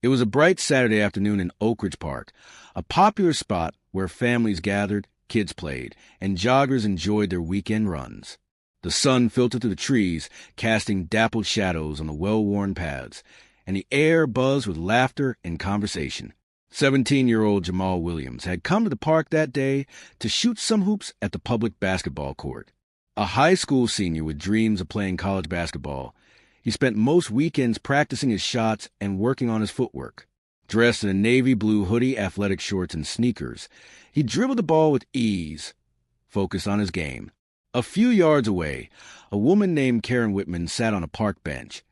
It was a bright Saturday afternoon in Oak Ridge Park, a popular spot where families gathered, kids played, and joggers enjoyed their weekend runs. The sun filtered through the trees, casting dappled shadows on the well-worn paths, and the air buzzed with laughter and conversation. 17-year-old Jamal Williams had come to the park that day to shoot some hoops at the public basketball court. A high school senior with dreams of playing college basketball, he spent most weekends practicing his shots and working on his footwork. Dressed in a navy blue hoodie, athletic shorts, and sneakers, he dribbled the ball with ease, focused on his game. A few yards away, a woman named Karen Whitman sat on a park bench,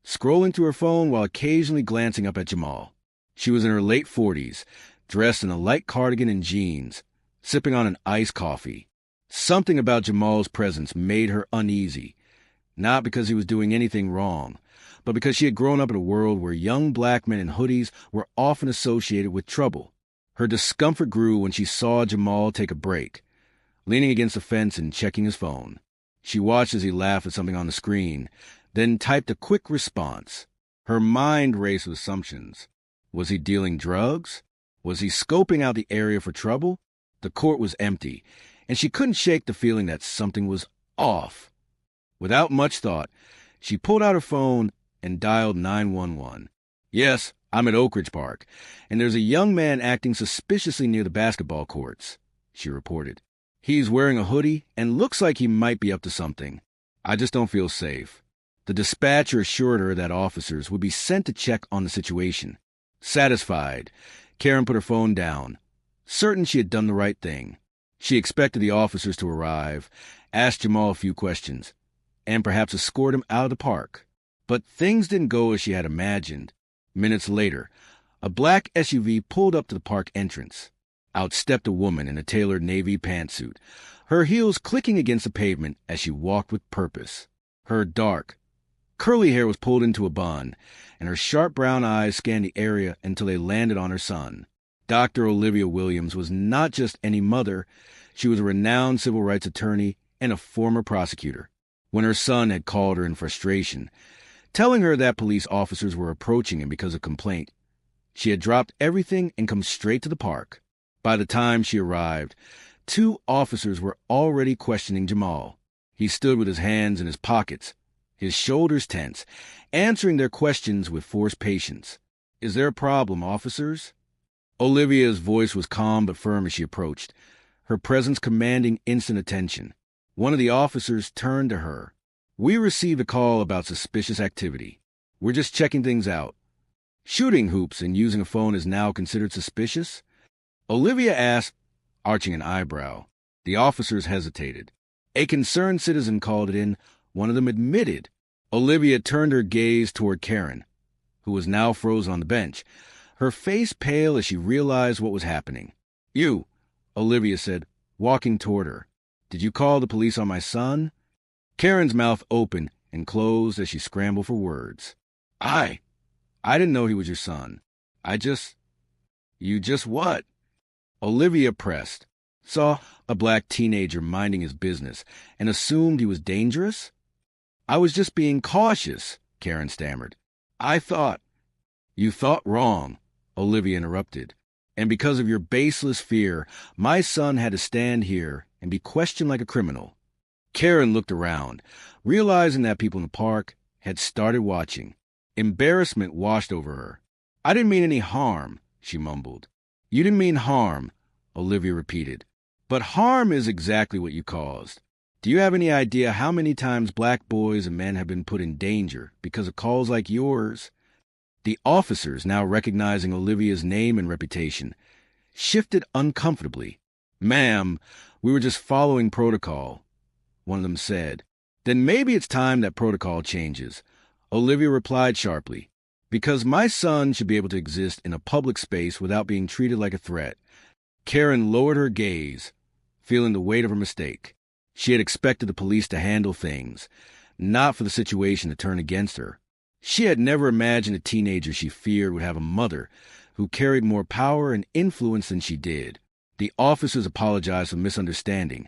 scrolling through her phone while occasionally glancing up at Jamal. She was in her late 40s, dressed in a light cardigan and jeans, sipping on an iced coffee. Something about Jamal's presence made her uneasy, not because he was doing anything wrong, but because she had grown up in a world where young black men in hoodies were often associated with trouble. Her discomfort grew when she saw Jamal take a break, leaning against the fence and checking his phone. She watched as he laughed at something on the screen, then typed a quick response. Her mind raced with assumptions. Was he dealing drugs? Was he scoping out the area for trouble? The court was empty, and she couldn't shake the feeling that something was off. Without much thought, she pulled out her phone and dialed 911. "Yes, I'm at Oak Ridge Park, and there's a young man acting suspiciously near the basketball courts," she reported. "He's wearing a hoodie and looks like he might be up to something. I just don't feel safe." The dispatcher assured her that officers would be sent to check on the situation. Satisfied, Karen put her phone down, certain she had done the right thing. She expected the officers to arrive, ask Jamal a few questions, and perhaps escort him out of the park. But things didn't go as she had imagined. Minutes later, a black SUV pulled up to the park entrance. Out stepped a woman in a tailored navy pantsuit, her heels clicking against the pavement as she walked with purpose. Her dark, curly hair was pulled into a bun, and her sharp brown eyes scanned the area until they landed on her son. Dr. Olivia Williams was not just any mother, she was a renowned civil rights attorney and a former prosecutor. When her son had called her in frustration, telling her that police officers were approaching him because of complaint, she had dropped everything and come straight to the park. By the time she arrived, 2 officers were already questioning Jamal. He stood with his hands in his pockets, his shoulders tense, answering their questions with forced patience. "Is there a problem, officers?" Olivia's voice was calm but firm as she approached, her presence commanding instant attention. One of the officers turned to her. "We received a call about suspicious activity. We're just checking things out. Shooting hoops and using a phone is now considered suspicious?" Olivia asked, arching an eyebrow. The officers hesitated. "A concerned citizen called it in," one of them admitted. Olivia turned her gaze toward Karen, who was now frozen on the bench, her face pale as she realized what was happening. "You," Olivia said, walking toward her. "Did you call the police on my son?" Karen's mouth opened and closed as she scrambled for words. I didn't know he was your son. You just what?" Olivia pressed, saw a black teenager minding his business, and assumed he was dangerous? "I was just being cautious," Karen stammered. "You thought wrong," Olivia interrupted. "And because of your baseless fear, my son had to stand here and be questioned like a criminal." Karen looked around, realizing that people in the park had started watching. Embarrassment washed over her. "I didn't mean any harm," she mumbled. "You didn't mean harm," Olivia repeated. "But harm is exactly what you caused. Do you have any idea how many times black boys and men have been put in danger because of calls like yours?" The officers, now recognizing Olivia's name and reputation, shifted uncomfortably. "Ma'am, we were just following protocol," one of them said. "Then maybe it's time that protocol changes," Olivia replied sharply. "Because my son should be able to exist in a public space without being treated like a threat." Karen lowered her gaze, feeling the weight of her mistake. She had expected the police to handle things, not for the situation to turn against her. She had never imagined a teenager she feared would have a mother who carried more power and influence than she did. The officers apologized for misunderstanding,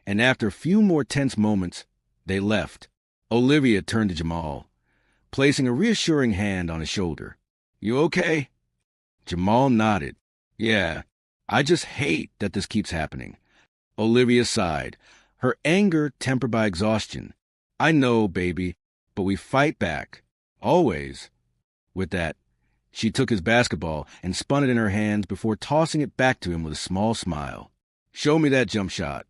and after a few more tense moments, they left. Olivia turned to Jamal, placing a reassuring hand on his shoulder. You okay? Jamal nodded. Yeah, I just hate that this keeps happening. Olivia sighed, her anger tempered by exhaustion. I know, baby, but we fight back. Always. With that, she took his basketball and spun it in her hands before tossing it back to him with a small smile. Show me that jump shot.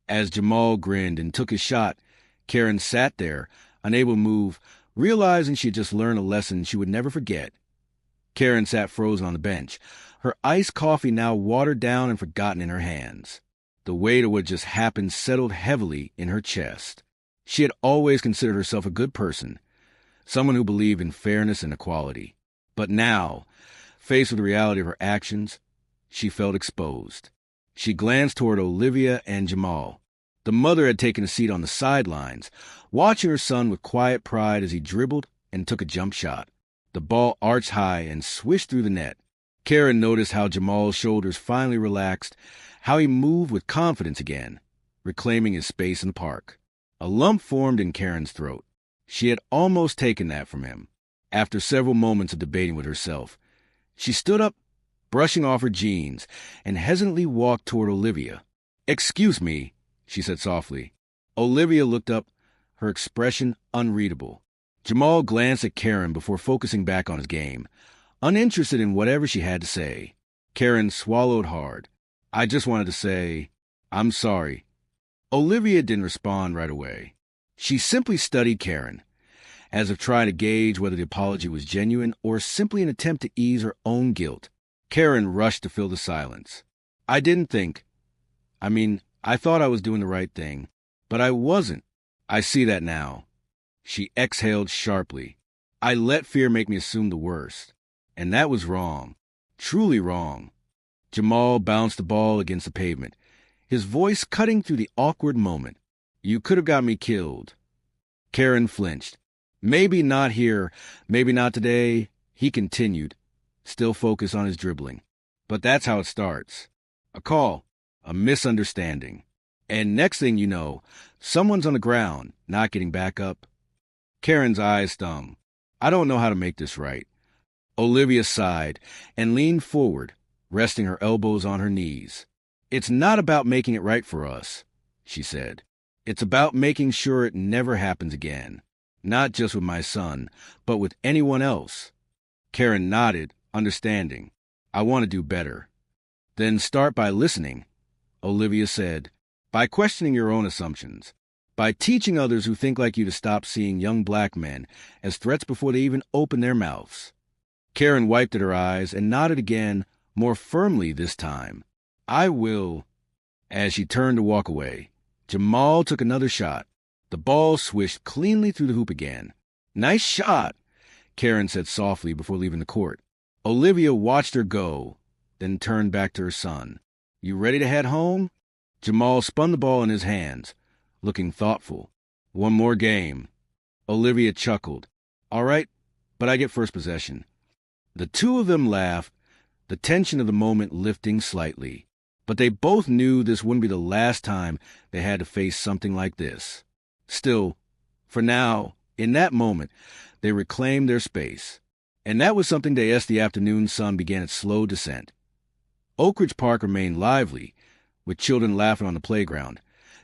As Jamal grinned and took his shot, Karen sat there, unable to move, realizing she had just learned a lesson she would never forget. Karen sat frozen on the bench, her iced coffee now watered down and forgotten in her hands. The weight of what just happened settled heavily in her chest. She had always considered herself a good person, someone who believed in fairness and equality. But now, faced with the reality of her actions, she felt exposed. She glanced toward Olivia and Jamal. The mother had taken a seat on the sidelines, watching her son with quiet pride as he dribbled and took a jump shot. The ball arched high and swished through the net. Karen noticed how Jamal's shoulders finally relaxed, how he moved with confidence again, reclaiming his space in the park. A lump formed in Karen's throat. She had almost taken that from him. After several moments of debating with herself, she stood up, brushing off her jeans, and hesitantly walked toward Olivia. Excuse me, she said softly. Olivia looked up, her expression unreadable. Jamal glanced at Karen before focusing back on his game, uninterested in whatever she had to say. Karen swallowed hard. I just wanted to say, I'm sorry. Olivia didn't respond right away. She simply studied Karen, as if trying to gauge whether the apology was genuine or simply an attempt to ease her own guilt. Karen rushed to fill the silence. I didn't think. I thought I was doing the right thing, but I wasn't. I see that now. She exhaled sharply. I let fear make me assume the worst. And that was wrong. Truly wrong. Jamal bounced the ball against the pavement, his voice cutting through the awkward moment. You could have got me killed. Karen flinched. Maybe not here, maybe not today, he continued, still focused on his dribbling. But that's how it starts. A call, a misunderstanding. And next thing you know, someone's on the ground, not getting back up. Karen's eyes stung. I don't know how to make this right. Olivia sighed and leaned forward, resting her elbows on her knees. It's not about making it right for us, she said. It's about making sure it never happens again. Not just with my son, but with anyone else. Karen nodded, understanding. I want to do better. Then start by listening, Olivia said. By questioning your own assumptions. By teaching others who think like you to stop seeing young black men as threats before they even open their mouths. Karen wiped at her eyes and nodded again, more firmly this time. I will. As she turned to walk away, Jamal took another shot. The ball swished cleanly through the hoop again. Nice shot, Karen said softly before leaving the court. Olivia watched her go, then turned back to her son. You ready to head home? Jamal spun the ball in his hands, looking thoughtful. One more game. Olivia chuckled. All right, but I get first possession. The two of them laughed, the tension of the moment lifting slightly. But they both knew this wouldn't be the last time they had to face something like this. Still, for now, in that moment, they reclaimed their space. And that was something day as the afternoon sun began its slow descent. Oak Ridge Park remained lively, with children laughing on the playground,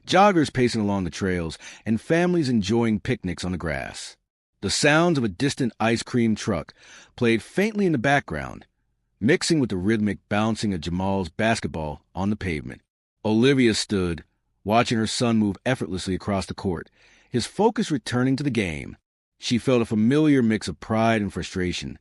joggers pacing along the trails, and families enjoying picnics on the grass. The sounds of a distant ice cream truck played faintly in the background, mixing with the rhythmic bouncing of Jamal's basketball on the pavement. Olivia stood, watching her son move effortlessly across the court, his focus returning to the game. She felt a familiar mix of pride and frustration.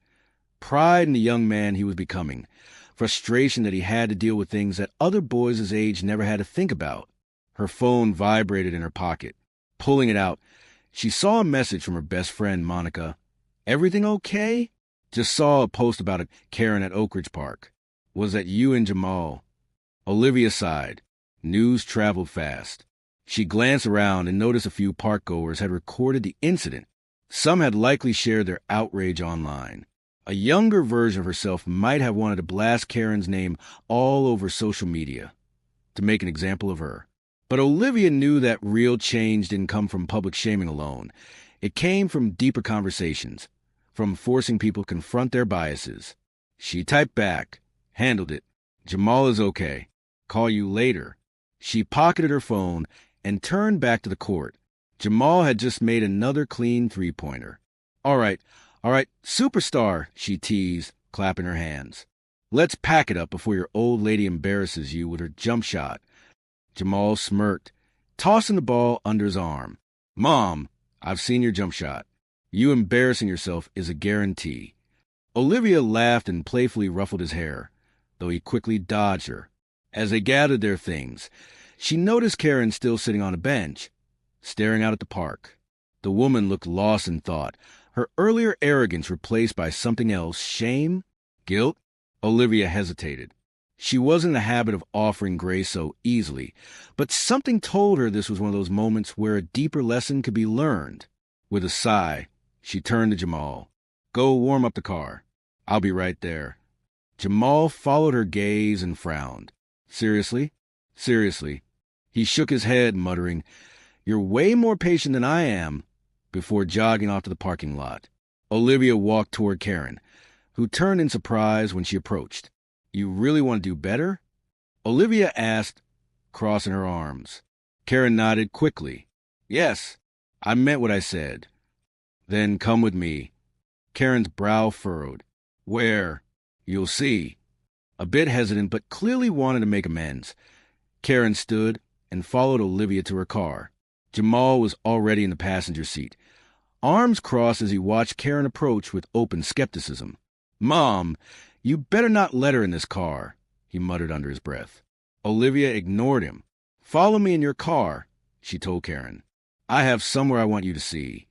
Pride in the young man he was becoming, frustration that he had to deal with things that other boys his age never had to think about. Her phone vibrated in her pocket. Pulling it out, she saw a message from her best friend, Monica. Everything okay? Just saw a post about Karen at Oak Ridge Park. Was that you and Jamal? Olivia sighed. News traveled fast. She glanced around and noticed a few parkgoers had recorded the incident. Some had likely shared their outrage online. A younger version of herself might have wanted to blast Karen's name all over social media to make an example of her. But Olivia knew that real change didn't come from public shaming alone. It came from deeper conversations, from forcing people to confront their biases. She typed back, "Handled it. Jamal is okay. Call you later." She pocketed her phone and turned back to the court. Jamal had just made another clean three-pointer. All right, superstar," she teased, clapping her hands. "Let's pack it up before your old lady embarrasses you with her jump shot." Jamal smirked, tossing the ball under his arm. "Mom, I've seen your jump shot. You embarrassing yourself is a guarantee." Olivia laughed and playfully ruffled his hair, though he quickly dodged her. As they gathered their things, she noticed Karen still sitting on a bench, staring out at the park. The woman looked lost in thought, her earlier arrogance replaced by something else. Shame? Guilt? Olivia hesitated. She wasn't in the habit of offering grace so easily, but something told her this was one of those moments where a deeper lesson could be learned. With a sigh, she turned to Jamal. "Go warm up the car. I'll be right there." Jamal followed her gaze and frowned. Seriously? Seriously. He shook his head, muttering, "You're way more patient than I am," before jogging off to the parking lot. Olivia walked toward Karen, who turned in surprise when she approached. "You really want to do better?" Olivia asked, crossing her arms. Karen nodded quickly. "Yes, I meant what I said." "Then come with me." Karen's brow furrowed. "Where?" "You'll see." A bit hesitant, but clearly wanted to make amends, Karen stood and followed Olivia to her car. Jamal was already in the passenger seat, arms crossed as he watched Karen approach with open skepticism. "Mom, you better not let her in this car," he muttered under his breath. Olivia ignored him. "Follow me in your car," she told Karen. "I have somewhere I want you to see."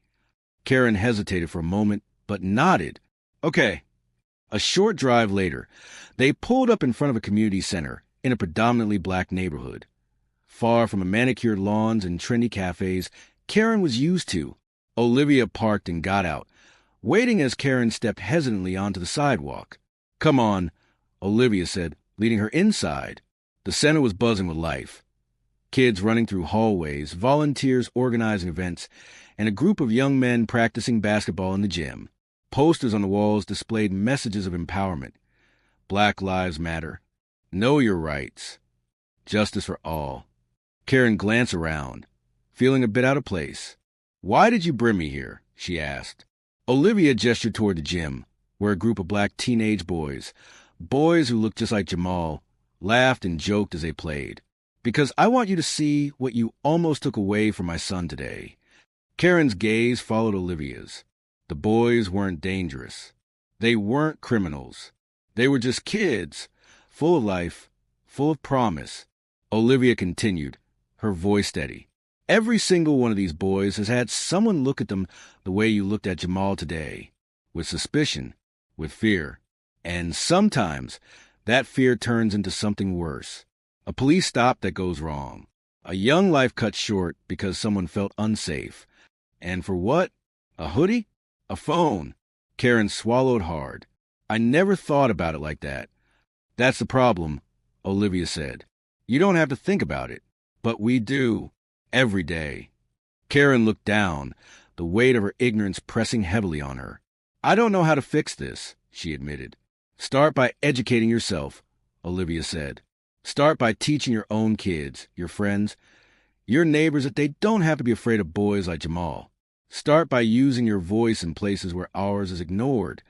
Karen hesitated for a moment, but nodded. "Okay." A short drive later, they pulled up in front of a community center in a predominantly black neighborhood. Far from the manicured lawns and trendy cafes Karen was used to, Olivia parked and got out, waiting as Karen stepped hesitantly onto the sidewalk. "Come on," Olivia said, leading her inside. The center was buzzing with life. Kids running through hallways, volunteers organizing events, and a group of young men practicing basketball in the gym. Posters on the walls displayed messages of empowerment. Black Lives Matter. Know your rights. Justice for all. Karen glanced around, feeling a bit out of place. "Why did you bring me here?" she asked. Olivia gestured toward the gym, where a group of black teenage boys who looked just like Jamal, laughed and joked as they played. "Because I want you to see what you almost took away from my son today." Karen's gaze followed Olivia's. The boys weren't dangerous. They weren't criminals. They were just kids, full of life, full of promise. Olivia continued, her voice steady. "Every single one of these boys has had someone look at them the way you looked at Jamal today, with suspicion, with fear. And sometimes that fear turns into something worse. A police stop that goes wrong. A young life cut short because someone felt unsafe. And for what? A hoodie? A phone?" Karen swallowed hard. "I never thought about it like that." "That's the problem," Olivia said. "You don't have to think about it. But we do. Every day." Karen looked down, the weight of her ignorance pressing heavily on her. "I don't know how to fix this," she admitted. "Start by educating yourself," Olivia said. "Start by teaching your own kids, your friends, your neighbors that they don't have to be afraid of boys like Jamal. Start by using your voice in places where ours is ignored."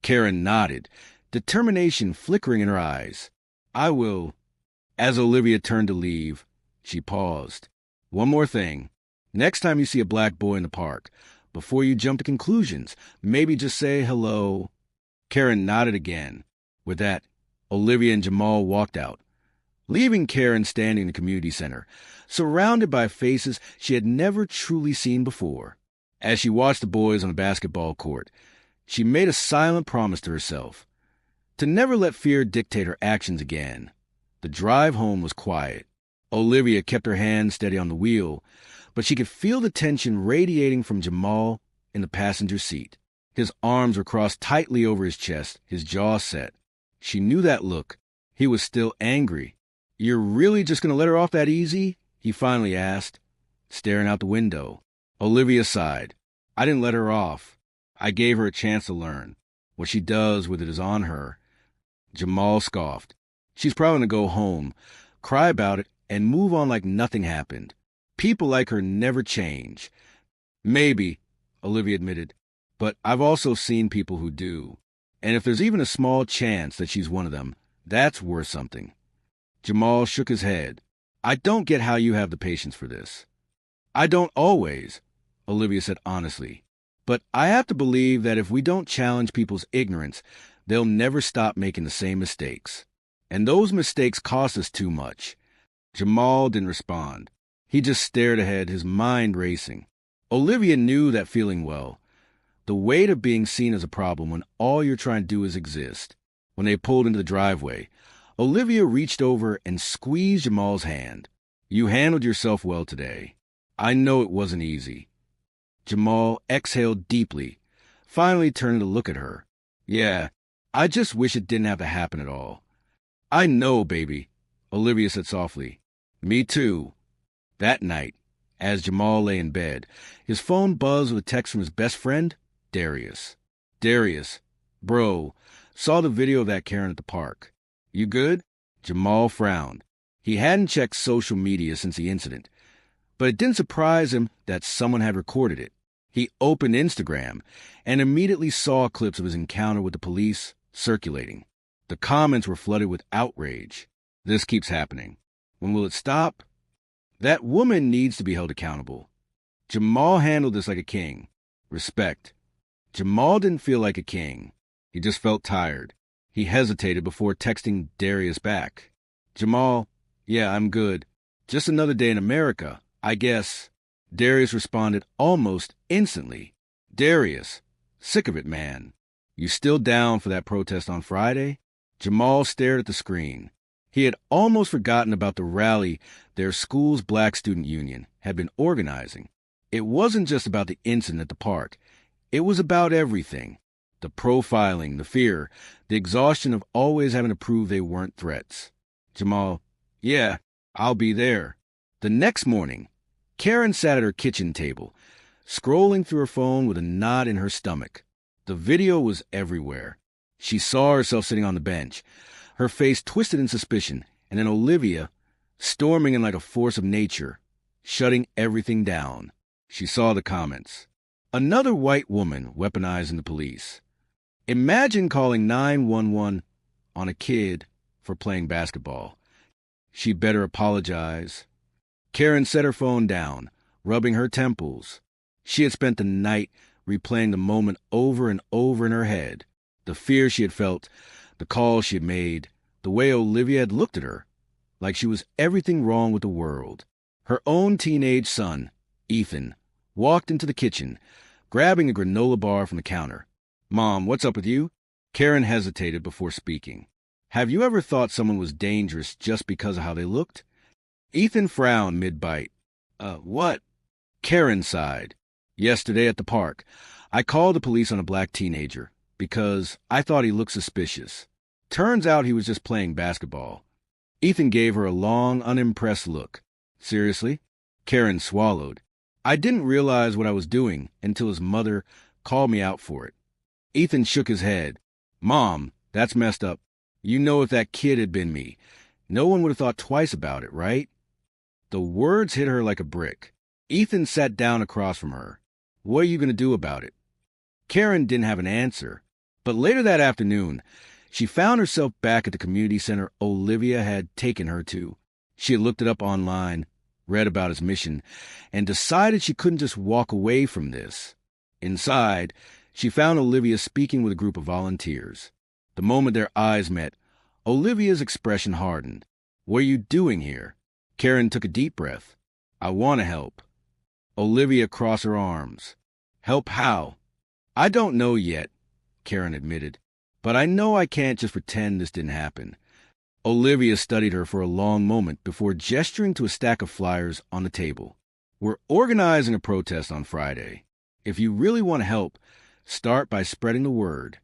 Karen nodded, determination flickering in her eyes. "I will." As Olivia turned to leave, she paused. "One more thing. Next time you see a black boy in the park, before you jump to conclusions, maybe just say hello." Karen nodded again. With that, Olivia and Jamal walked out, leaving Karen standing in the community center, surrounded by faces she had never truly seen before. As she watched the boys on the basketball court, she made a silent promise to herself to never let fear dictate her actions again. The drive home was quiet. Olivia kept her hand steady on the wheel, but she could feel the tension radiating from Jamal in the passenger seat. His arms were crossed tightly over his chest, his jaw set. She knew that look. He was still angry. "You're really just going to let her off that easy?" he finally asked, staring out the window. Olivia sighed. "I didn't let her off. I gave her a chance to learn. What she does with it is on her. Jamal scoffed. She's probably going to go home, cry about it, and move on like nothing happened. People like her never change. Maybe, Olivia admitted, but I've also seen people who do. And if there's even a small chance that she's one of them, that's worth something. Jamal shook his head. I don't get how you have the patience for this. I don't always, Olivia said honestly. But I have to believe that if we don't challenge people's ignorance, they'll never stop making the same mistakes. And those mistakes cost us too much. Jamal didn't respond. He just stared ahead, his mind racing. Olivia knew that feeling well. The weight of being seen as a problem when all you're trying to do is exist. When they pulled into the driveway, Olivia reached over and squeezed Jamal's hand. You handled yourself well today. I know it wasn't easy. Jamal exhaled deeply, finally turning to look at her. Yeah, I just wish it didn't have to happen at all. I know, baby, Olivia said softly. Me too. That night, as Jamal lay in bed, his phone buzzed with a text from his best friend, Darius. Darius, bro, saw the video of that Karen at the park. You good? Jamal frowned. He hadn't checked social media since the incident, but it didn't surprise him that someone had recorded it. He opened Instagram and immediately saw clips of his encounter with the police circulating. The comments were flooded with outrage. This keeps happening. When will it stop? That woman needs to be held accountable. Jamal handled this like a king. Respect. Jamal didn't feel like a king. He just felt tired. He hesitated before texting Darius back. Jamal, yeah, I'm good. Just another day in America, I guess. Darius responded almost instantly. Darius, sick of it, man. You still down for that protest on Friday? Jamal stared at the screen. He had almost forgotten about the rally their school's Black Student Union had been organizing. It wasn't just about the incident at the park. It was about everything. The profiling, the fear, the exhaustion of always having to prove they weren't threats. Jamal, yeah, I'll be there. The next morning, Karen sat at her kitchen table, scrolling through her phone with a knot in her stomach. The video was everywhere. She saw herself sitting on the bench, her face twisted in suspicion, and then Olivia storming in like a force of nature, shutting everything down. She saw the comments. Another white woman weaponizing the police. Imagine calling 911 on a kid for playing basketball. She better apologize. Karen set her phone down, rubbing her temples. She had spent the night replaying the moment over and over in her head. The fear she had felt, the call she had made, the way Olivia had looked at her, like she was everything wrong with the world. Her own teenage son, Ethan, walked into the kitchen, grabbing a granola bar from the counter. Mom, what's up with you? Karen hesitated before speaking. Have you ever thought someone was dangerous just because of how they looked? Ethan frowned mid-bite. What? Karen sighed. Yesterday at the park, I called the police on a black teenager because I thought he looked suspicious. Turns out he was just playing basketball. Ethan gave her a long, unimpressed look. Seriously? Karen swallowed. I didn't realize what I was doing until his mother called me out for it. Ethan shook his head. Mom, that's messed up. You know if that kid had been me, no one would have thought twice about it, right? The words hit her like a brick. Ethan sat down across from her. What are you going to do about it? Karen didn't have an answer, but later that afternoon, she found herself back at the community center Olivia had taken her to. She had looked it up online, read about his mission, and decided she couldn't just walk away from this. Inside, she found Olivia speaking with a group of volunteers. The moment their eyes met, Olivia's expression hardened. What are you doing here? Karen took a deep breath. I want to help. Olivia crossed her arms. Help how? I don't know yet, Karen admitted, but I know I can't just pretend this didn't happen. Olivia studied her for a long moment before gesturing to a stack of flyers on the table. We're organizing a protest on Friday. If you really want to help, start by spreading the word.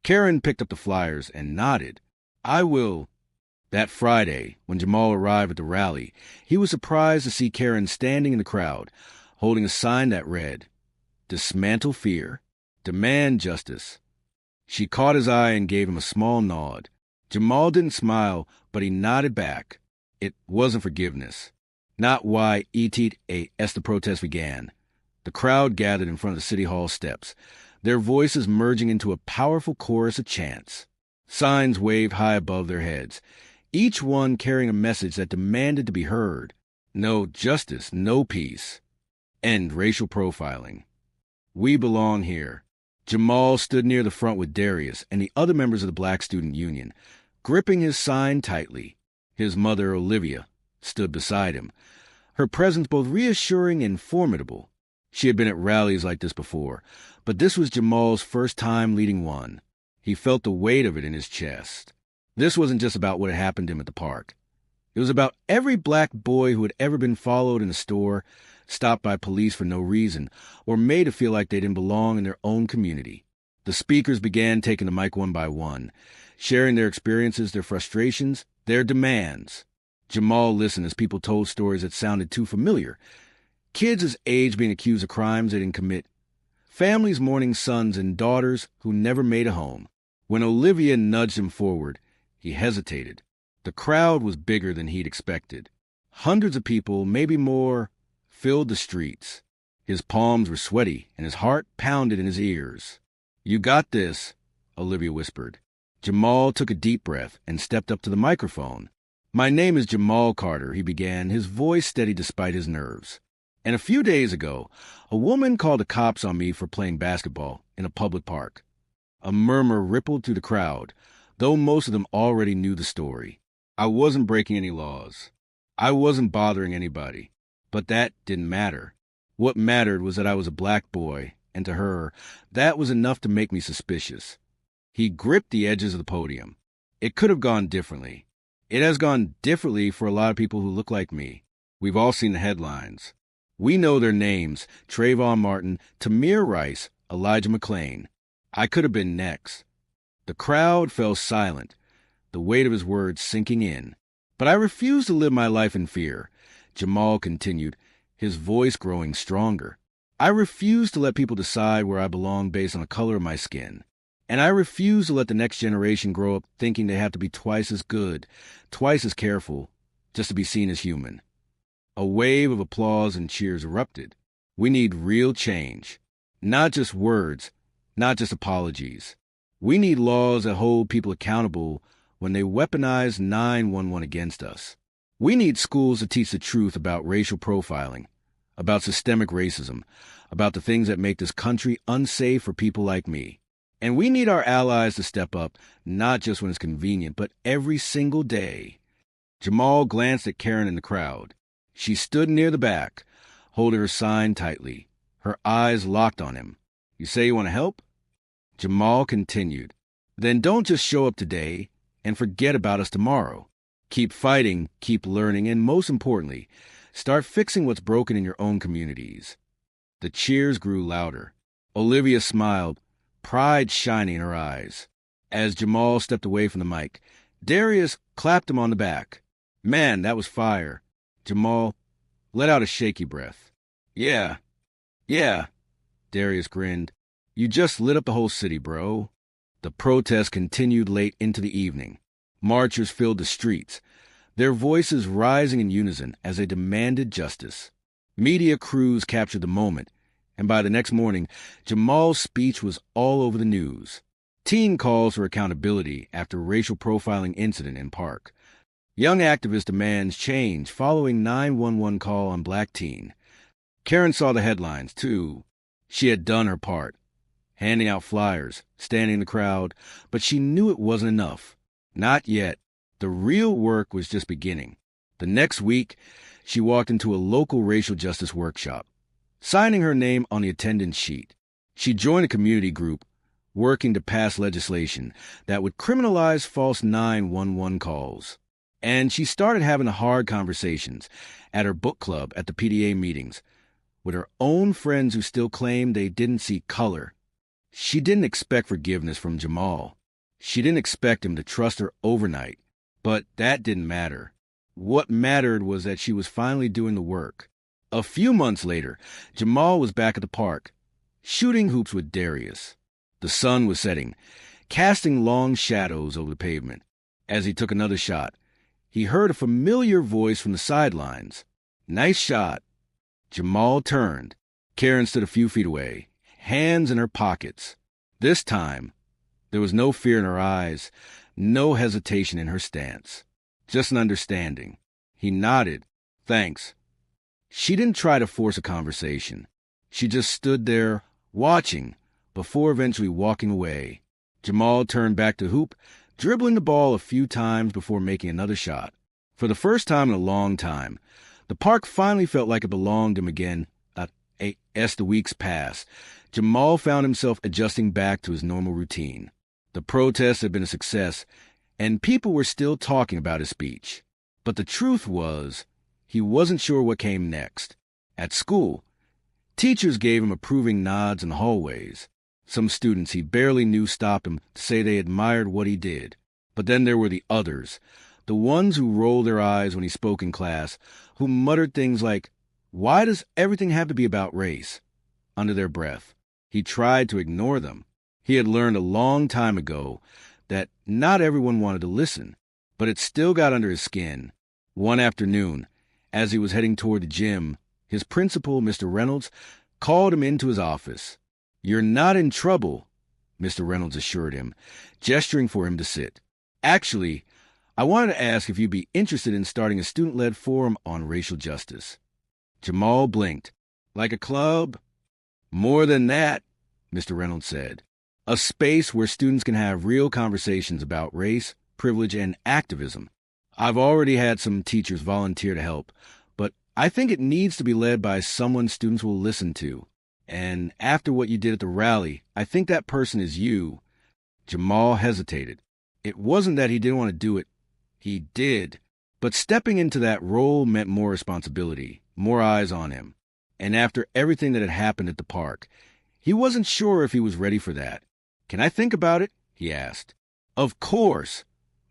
Karen picked up the flyers and nodded. I will. That Friday, when Jamal arrived at the rally, he was surprised to see Karen standing in the crowd, holding a sign that read, Dismantle Fear. Demand justice. She caught his eye and gave him a small nod. Jamal didn't smile, but he nodded back. It wasn't forgiveness. Not why as the protest began. The crowd gathered in front of the City Hall steps, their voices merging into a powerful chorus of chants. Signs waved high above their heads, each one carrying a message that demanded to be heard. No justice, no peace. End racial profiling. We belong here. Jamal stood near the front with Darius and the other members of the Black Student Union, gripping his sign tightly. His mother, Olivia, stood beside him, her presence both reassuring and formidable. She had been at rallies like this before, but this was Jamal's first time leading one. He felt the weight of it in his chest. This wasn't just about what had happened to him at the park. It was about every black boy who had ever been followed in a store, stopped by police for no reason, or made to feel like they didn't belong in their own community. The speakers began taking the mic one by one, sharing their experiences, their frustrations, their demands. Jamal listened as people told stories that sounded too familiar. Kids his age being accused of crimes they didn't commit. Families mourning sons and daughters who never made a home. When Olivia nudged him forward, he hesitated. The crowd was bigger than he'd expected. Hundreds of people, maybe more, filled the streets. His palms were sweaty and his heart pounded in his ears. "You got this," Olivia whispered. Jamal took a deep breath and stepped up to the microphone. "My name is Jamal Carter," he began, his voice steady despite his nerves. "And a few days ago, a woman called the cops on me for playing basketball in a public park." A murmur rippled through the crowd, though most of them already knew the story. I wasn't breaking any laws. I wasn't bothering anybody. But that didn't matter. What mattered was that I was a black boy, and to her, that was enough to make me suspicious. He gripped the edges of the podium. It could have gone differently. It has gone differently for a lot of people who look like me. We've all seen the headlines. We know their names: Trayvon Martin, Tamir Rice, Elijah McClain. I could have been next. The crowd fell silent, the weight of his words sinking in. But I refused to live my life in fear. Jamal continued, his voice growing stronger. I refuse to let people decide where I belong based on the color of my skin. And I refuse to let the next generation grow up thinking they have to be twice as good, twice as careful, just to be seen as human. A wave of applause and cheers erupted. We need real change. Not just words, not just apologies. We need laws that hold people accountable when they weaponize 911 against us. We need schools to teach the truth about racial profiling, about systemic racism, about the things that make this country unsafe for people like me. And we need our allies to step up, not just when it's convenient, but every single day. Jamal glanced at Karen in the crowd. She stood near the back, holding her sign tightly, her eyes locked on him. "You say you want to help?" Jamal continued. "Then don't just show up today and forget about us tomorrow. Keep fighting, keep learning, and most importantly, start fixing what's broken in your own communities." The cheers grew louder. Olivia smiled, pride shining in her eyes. As Jamal stepped away from the mic, Darius clapped him on the back. "Man, that was fire." Jamal let out a shaky breath. Yeah, Darius grinned. "You just lit up the whole city, bro." The protest continued late into the evening. Marchers filled the streets, their voices rising in unison as they demanded justice. Media crews captured the moment, and by the next morning, Jamal's speech was all over the news. Teen calls for accountability after racial profiling incident in park. Young activist demands change following 911 call on black teen. Karen saw the headlines, too. She had done her part, handing out flyers, standing in the crowd, but she knew it wasn't enough. Not yet. The real work was just beginning. The next week, she walked into a local racial justice workshop, signing her name on the attendance sheet. She joined a community group working to pass legislation that would criminalize false 911 calls. And she started having the hard conversations at her book club, at the PDA meetings, with her own friends who still claimed they didn't see color. She didn't expect forgiveness from Jamal. She didn't expect him to trust her overnight. But that didn't matter. What mattered was that she was finally doing the work. A few months later, Jamal was back at the park, shooting hoops with Darius. The sun was setting, casting long shadows over the pavement. As he took another shot, he heard a familiar voice from the sidelines. "Nice shot." Jamal turned. Karen stood a few feet away, hands in her pockets. This time, there was no fear in her eyes, no hesitation in her stance. Just an understanding. He nodded. "Thanks." She didn't try to force a conversation. She just stood there, watching, before eventually walking away. Jamal turned back to hoop, dribbling the ball a few times before making another shot. For the first time in a long time, the park finally felt like it belonged to him again. As the weeks passed, Jamal found himself adjusting back to his normal routine. The protest had been a success, and people were still talking about his speech. But the truth was, he wasn't sure what came next. At school, teachers gave him approving nods in the hallways. Some students he barely knew stopped him to say they admired what he did. But then there were the others, the ones who rolled their eyes when he spoke in class, who muttered things like, "Why does everything have to be about race?" under their breath. He tried to ignore them. He had learned a long time ago that not everyone wanted to listen, but it still got under his skin. One afternoon, as he was heading toward the gym, his principal, Mr. Reynolds, called him into his office. "You're not in trouble," Mr. Reynolds assured him, gesturing for him to sit. "Actually, I wanted to ask if you'd be interested in starting a student-led forum on racial justice." Jamal blinked. "Like a club?" "More than that," Mr. Reynolds said. "A space where students can have real conversations about race, privilege, and activism. I've already had some teachers volunteer to help, but I think it needs to be led by someone students will listen to. And after what you did at the rally, I think that person is you." Jamal hesitated. It wasn't that he didn't want to do it. He did. But stepping into that role meant more responsibility, more eyes on him. And after everything that had happened at the park, he wasn't sure if he was ready for that. "Can I think about it?" he asked. "Of course,"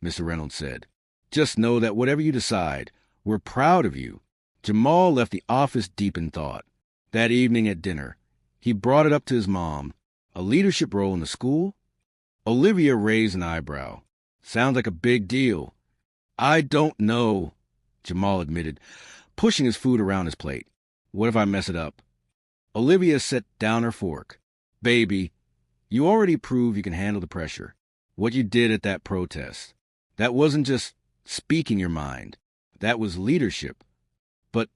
Mr. Reynolds said. "Just know that whatever you decide, we're proud of you." Jamal left the office deep in thought. That evening at dinner, he brought it up to his mom. A leadership role in the school? Olivia raised an eyebrow. "Sounds like a big deal." "I don't know," Jamal admitted, pushing his food around his plate. "What if I mess it up?" Olivia set down her fork. "Baby, you already proved you can handle the pressure. What you did at that protest, that wasn't just speaking your mind. That was leadership. But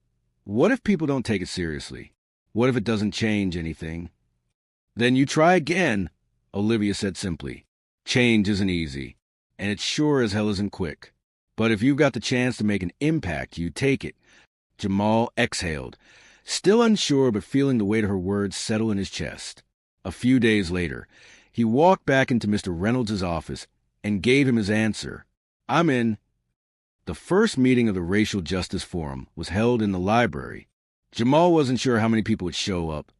what if people don't take it seriously? What if it doesn't change anything?" "Then you try again," Olivia said simply. "Change isn't easy, and it sure as hell isn't quick. But if you've got the chance to make an impact, you take it." Jamal exhaled, still unsure but feeling the weight of her words settle in his chest. A few days later, he walked back into Mr. Reynolds' office and gave him his answer. "I'm in." The first meeting of the Racial Justice Forum was held in the library. Jamal wasn't sure how many people would show up,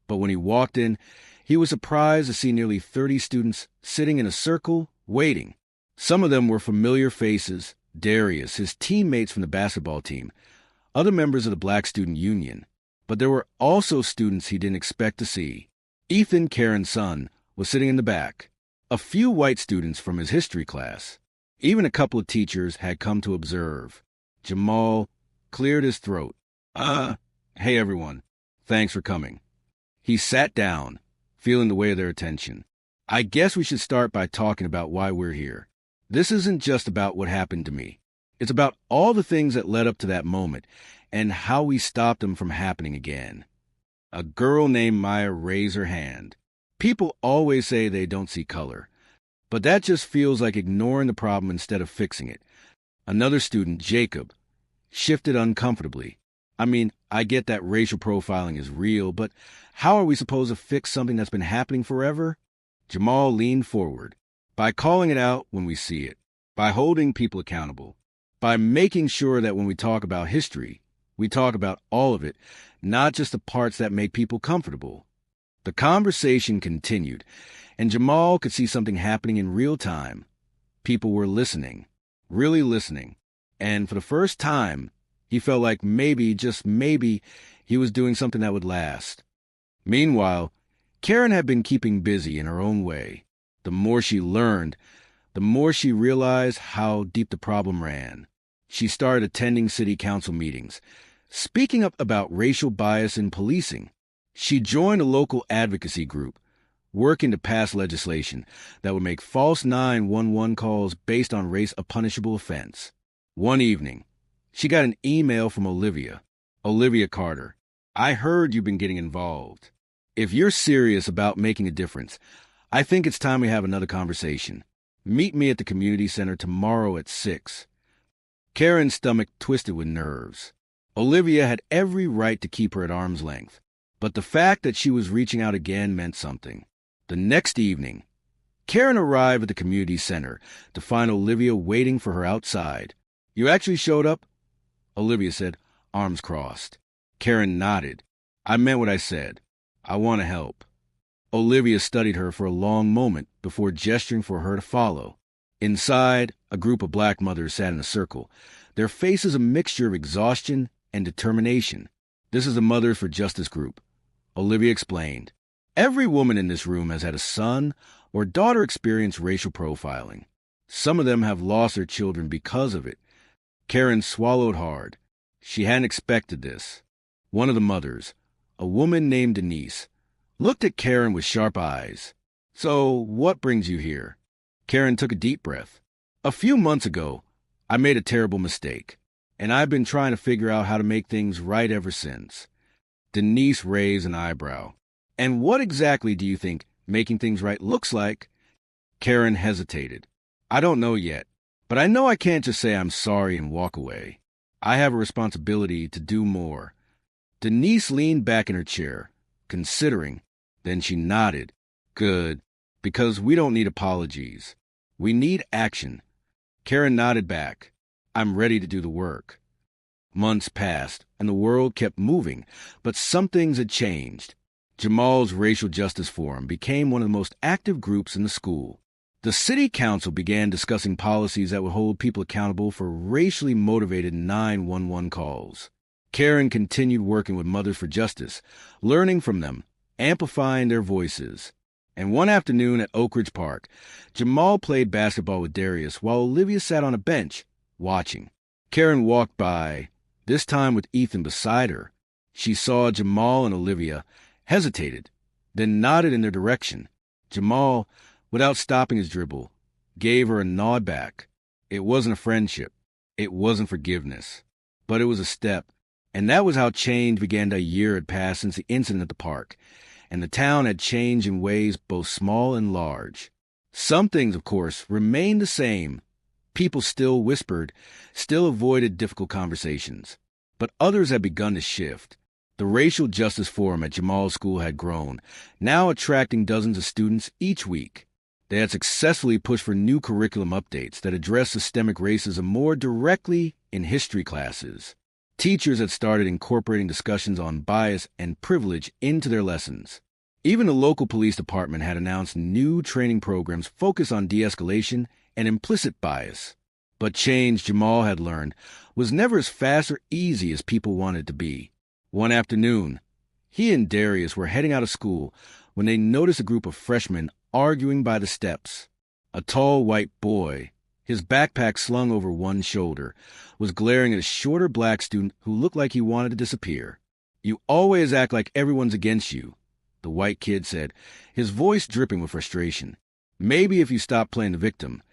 but when he walked in, he was surprised to see nearly 30 students sitting in a circle, waiting. Some of them were familiar faces: Darius, his teammates from the basketball team, other members of the Black Student Union. But there were also students he didn't expect to see. Ethan, Karen's son, was sitting in the back. A few white students from his history class. Even a couple of teachers had come to observe. Jamal cleared his throat. Hey everyone. Thanks for coming." He sat down, feeling the weight of their attention. "I guess we should start by talking about why we're here. This isn't just about what happened to me. It's about all the things that led up to that moment and how we stopped them from happening again." A girl named Maya raised her hand. People always say they don't see color, but that just feels like ignoring the problem instead of fixing it. Another student, Jacob, shifted uncomfortably. "I mean, I get that racial profiling is real, but how are we supposed to fix something that's been happening forever?" Jamal leaned forward. "By calling it out when we see it, by holding people accountable, by making sure that when we talk about history, we talk about all of it, not just the parts that make people comfortable." The conversation continued, and Jamal could see something happening in real time. People were listening, really listening, and for the first time, he felt like maybe, just maybe, he was doing something that would last. Meanwhile, Karen had been keeping busy in her own way. The more she learned, the more she realized how deep the problem ran. She started attending city council meetings, speaking up about racial bias in policing. She joined a local advocacy group, working to pass legislation that would make false 911 calls based on race a punishable offense. One evening, she got an email from Olivia. Olivia Carter, I heard you've been getting involved. If you're serious about making a difference, I think it's time we have another conversation. Meet me at the community center tomorrow at 6. Karen's stomach twisted with nerves. Olivia had every right to keep her at arm's length, but the fact that she was reaching out again meant something. The next evening, Karen arrived at the community center to find Olivia waiting for her outside. You actually showed up? Olivia said, arms crossed. Karen nodded. I meant what I said. I want to help. Olivia studied her for a long moment before gesturing for her to follow. Inside, a group of black mothers sat in a circle, their faces a mixture of exhaustion and determination. This is the Mothers for Justice group, Olivia explained. Every woman in this room has had a son or daughter experience racial profiling. Some of them have lost their children because of it. Karen swallowed hard. She hadn't expected this. One of the mothers, a woman named Denise, looked at Karen with sharp eyes. So, what brings you here? Karen took a deep breath. A few months ago, I made a terrible mistake, and I've been trying to figure out how to make things right ever since. Denise raised an eyebrow. And what exactly do you think making things right looks like? Karen hesitated. I don't know yet, but I know I can't just say I'm sorry and walk away. I have a responsibility to do more. Denise leaned back in her chair, considering. Then she nodded. Good, because we don't need apologies. We need action. Karen nodded back. I'm ready to do the work. Months passed, and the world kept moving, but some things had changed. Jamal's Racial Justice Forum became one of the most active groups in the school. The city council began discussing policies that would hold people accountable for racially motivated 911 calls. Karen continued working with Mothers for Justice, learning from them, amplifying their voices. And one afternoon at Oak Ridge Park, Jamal played basketball with Darius while Olivia sat on a bench, watching. Karen walked by, this time with Ethan beside her. She saw Jamal and Olivia, hesitated, then nodded in their direction. Jamal, without stopping his dribble, gave her a nod back. It wasn't a friendship. It wasn't forgiveness. But it was a step. And that was how change began. A year had passed since the incident at the park, and the town had changed in ways both small and large. Some things, of course, remained the same. People still whispered, still avoided difficult conversations. But others had begun to shift. The Racial Justice Forum at Jamal's school had grown, now attracting dozens of students each week. They had successfully pushed for new curriculum updates that addressed systemic racism more directly in history classes. Teachers had started incorporating discussions on bias and privilege into their lessons. Even the local police department had announced new training programs focused on de-escalation and implicit bias. But change, Jamal had learned, was never as fast or easy as people wanted it to be. One afternoon, he and Darius were heading out of school when they noticed a group of freshmen arguing by the steps. A tall white boy, his backpack slung over one shoulder, was glaring at a shorter black student who looked like he wanted to disappear. You always act like everyone's against you, the white kid said, his voice dripping with frustration. Maybe if you stopped playing the victim,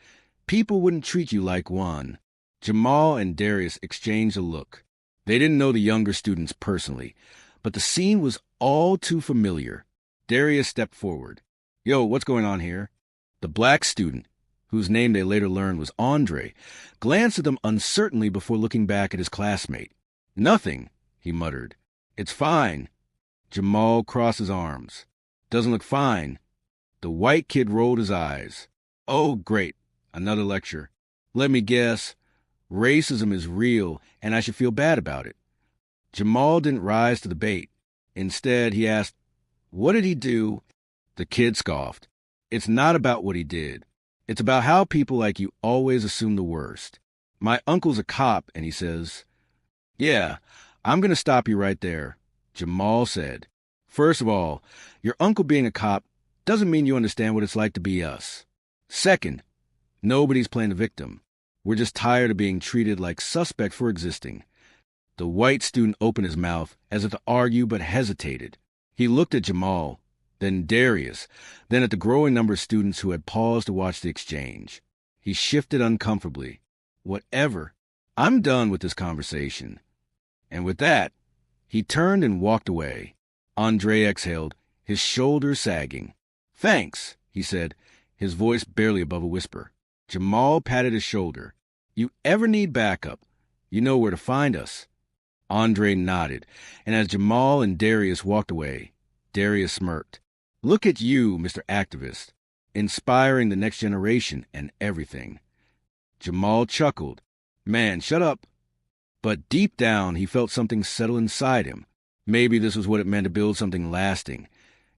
people wouldn't treat you like one. Jamal and Darius exchanged a look. They didn't know the younger students personally, but the scene was all too familiar. Darius stepped forward. Yo, what's going on here? The black student, whose name they later learned was Andre, glanced at them uncertainly before looking back at his classmate. Nothing, he muttered. It's fine. Jamal crossed his arms. Doesn't look fine. The white kid rolled his eyes. Oh, great. Another lecture. Let me guess. Racism is real, and I should feel bad about it. Jamal didn't rise to the bait. Instead, he asked, what did he do? The kid scoffed. It's not about what he did. It's about how people like you always assume the worst. My uncle's a cop, and he says, yeah, I'm going to stop you right there, Jamal said. First of all, your uncle being a cop doesn't mean you understand what it's like to be us. Second, nobody's playing the victim. We're just tired of being treated like suspect for existing. The white student opened his mouth as if to argue but hesitated. He looked at Jamal, then Darius, then at the growing number of students who had paused to watch the exchange. He shifted uncomfortably. Whatever. I'm done with this conversation. And with that, he turned and walked away. Andre exhaled, his shoulders sagging. Thanks, he said, his voice barely above a whisper. Jamal patted his shoulder. You ever need backup, you know where to find us. Andre nodded, and as Jamal and Darius walked away, Darius smirked. Look at you, Mr. Activist, inspiring the next generation and everything. Jamal chuckled. Man, shut up. But deep down, he felt something settle inside him. Maybe this was what it meant to build something lasting.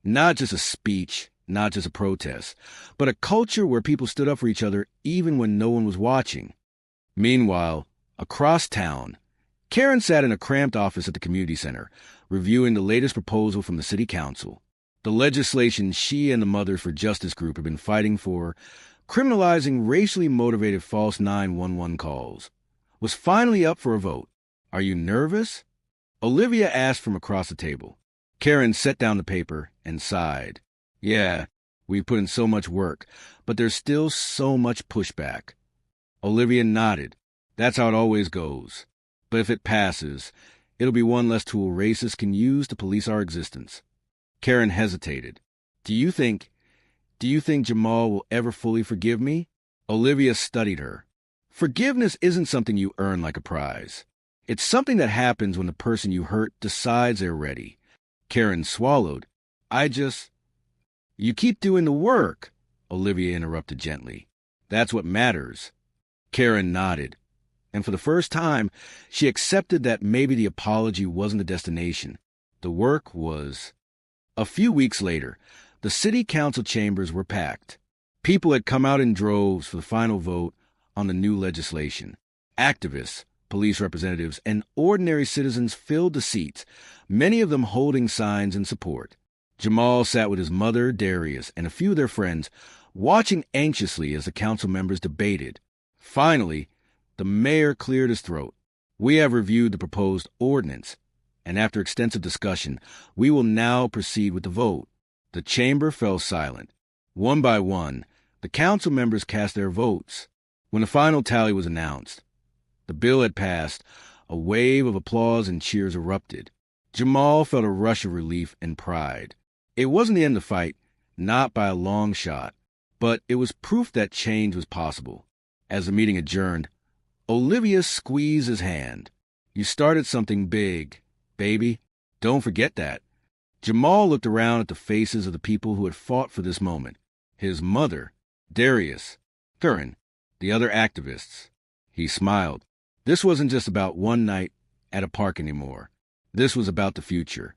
Not just a speech, not just a protest, but a culture where people stood up for each other even when no one was watching. Meanwhile, across town, Karen sat in a cramped office at the community center, reviewing the latest proposal from the city council. The legislation she and the Mothers for Justice group have been fighting for, criminalizing racially motivated false 911 calls, was finally up for a vote. Are you nervous? Olivia asked from across the table. Karen set down the paper and sighed. Yeah, we've put in so much work, but there's still so much pushback. Olivia nodded. That's how it always goes. But if it passes, it'll be one less tool racists can use to police our existence. Karen hesitated. Do you think Jamal will ever fully forgive me? Olivia studied her. Forgiveness isn't something you earn like a prize. It's something that happens when the person you hurt decides they're ready. Karen swallowed. You keep doing the work, Olivia interrupted gently. That's what matters. Karen nodded. And for the first time, she accepted that maybe the apology wasn't the destination. The work was. A few weeks later, the city council chambers were packed. People had come out in droves for the final vote on the new legislation. Activists, police representatives, and ordinary citizens filled the seats, many of them holding signs in support. Jamal sat with his mother, Darius, and a few of their friends, watching anxiously as the council members debated. Finally, the mayor cleared his throat. We have reviewed the proposed ordinance, and after extensive discussion, we will now proceed with the vote. The chamber fell silent. One by one, the council members cast their votes. When the final tally was announced, the bill had passed. A wave of applause and cheers erupted. Jamal felt a rush of relief and pride. It wasn't the end of the fight, not by a long shot, but it was proof that change was possible. As the meeting adjourned, Olivia squeezed his hand. You started something big, baby. Don't forget that. Jamal looked around at the faces of the people who had fought for this moment. His mother, Darius, Curran, the other activists. He smiled. This wasn't just about one night at a park anymore. This was about the future.